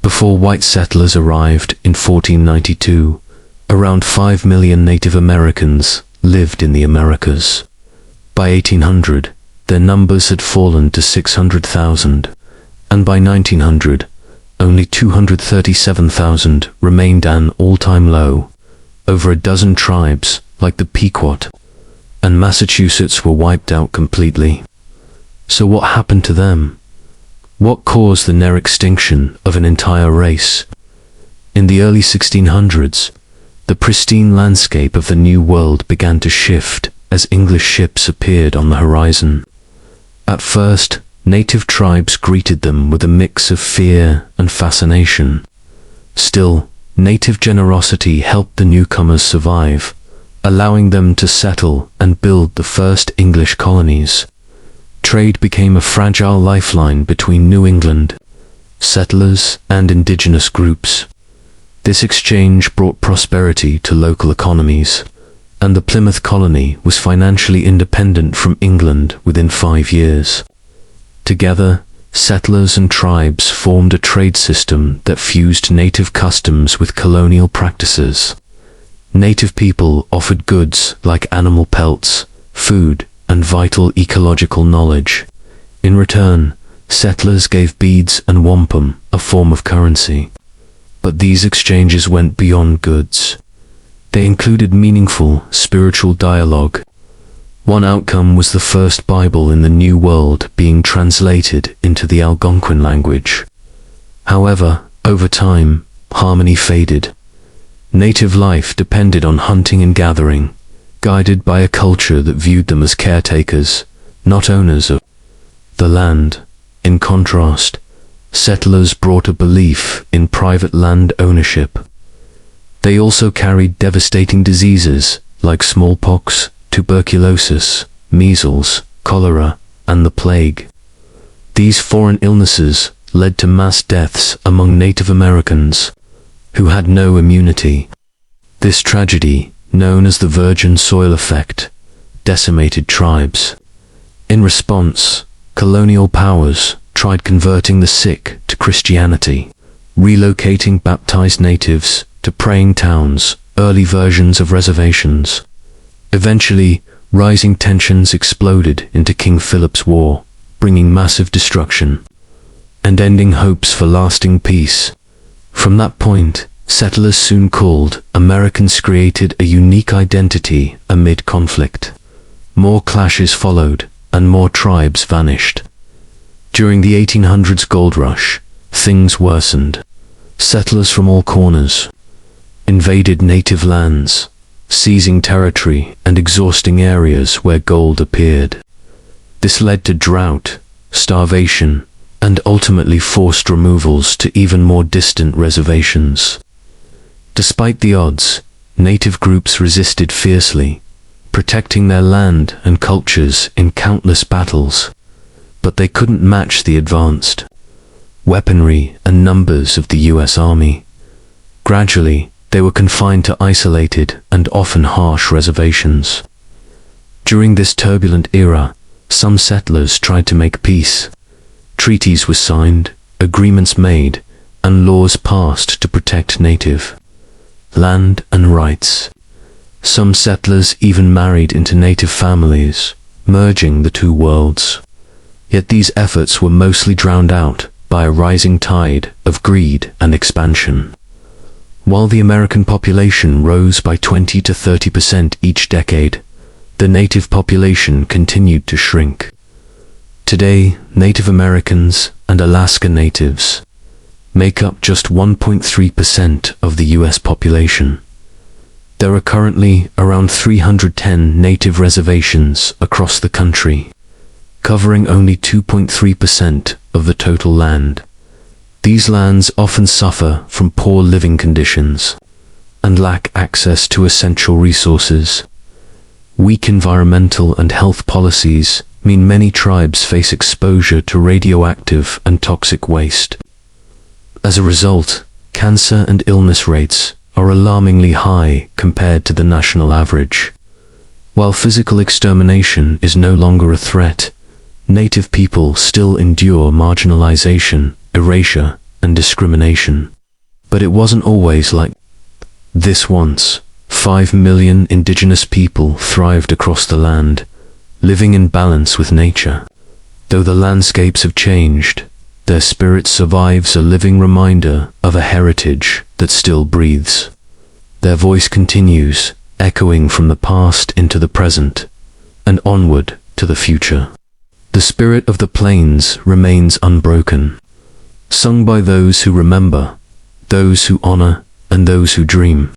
Before white settlers arrived in 1492, around 5 million Native Americans lived in the Americas. By 1800, their numbers had fallen to 600,000, and by 1900, only 237,000 remained, an all-time low. Over a dozen tribes, like the Pequot and Massachusetts, were wiped out completely. So what happened to them? What caused the near extinction of an entire race? In the early 1600s, the pristine landscape of the New World began to shift as English ships appeared on the horizon. At first, native tribes greeted them with a mix of fear and fascination. Still, native generosity helped the newcomers survive, allowing them to settle and build the first English colonies. Trade became a fragile lifeline between New England settlers and indigenous groups. This exchange brought prosperity to local economies, and the Plymouth colony was financially independent from England within 5 years. Together, settlers and tribes formed a trade system that fused native customs with colonial practices. Native people offered goods like animal pelts, food, and vital ecological knowledge. In return, settlers gave beads and wampum, a form of currency. But these exchanges went beyond goods. They included meaningful spiritual dialogue. One outcome was the first Bible in the New World being translated into the Algonquin language. However, over time, harmony faded. Native life depended on hunting and gathering, guided by a culture that viewed them as caretakers, not owners of the land. In contrast, settlers brought a belief in private land ownership. They also carried devastating diseases like smallpox, tuberculosis, measles, cholera, and the plague. These foreign illnesses led to mass deaths among Native Americans, who had no immunity. This tragedy, known as the virgin soil effect, decimated tribes. In response, colonial powers tried converting the sick to Christianity, relocating baptized natives to praying towns, early versions of reservations. Eventually, rising tensions exploded into King Philip's War, bringing massive destruction and ending hopes for lasting peace. From that point, settlers soon called Americans created a unique identity amid conflict. More clashes followed, and more tribes vanished. During the 1800s gold rush, things worsened. Settlers from all corners invaded native lands, seizing territory and exhausting areas where gold appeared. This led to drought, starvation, and ultimately forced removals to even more distant reservations. Despite the odds, native groups resisted fiercely, protecting their land and cultures in countless battles. But they couldn't match the advanced weaponry and numbers of the US Army. Gradually, they were confined to isolated and often harsh reservations. During this turbulent era, some settlers tried to make peace. Treaties were signed, agreements made, and laws passed to protect native land and rights. Some settlers even married into native families, merging the two worlds. Yet these efforts were mostly drowned out by a rising tide of greed and expansion. While the American population rose by 20 to 30% each decade, the native population continued to shrink. Today, Native Americans and Alaska Natives make up just 1.3% of the US population. There are currently around 310 native reservations across the country, covering only 2.3% of the total land. These lands often suffer from poor living conditions and lack access to essential resources. Weak environmental and health policies mean many tribes face exposure to radioactive and toxic waste. As a result, cancer and illness rates are alarmingly high compared to the national average. While physical extermination is no longer a threat, native people still endure marginalization, erasure, and discrimination. But it wasn't always like this once. 5 million indigenous people thrived across the land, living in balance with nature. Though the landscapes have changed, their spirit survives, a living reminder of a heritage that still breathes. Their voice continues, echoing from the past into the present, and onward to the future. The spirit of the plains remains unbroken, sung by those who remember, those who honor, and those who dream.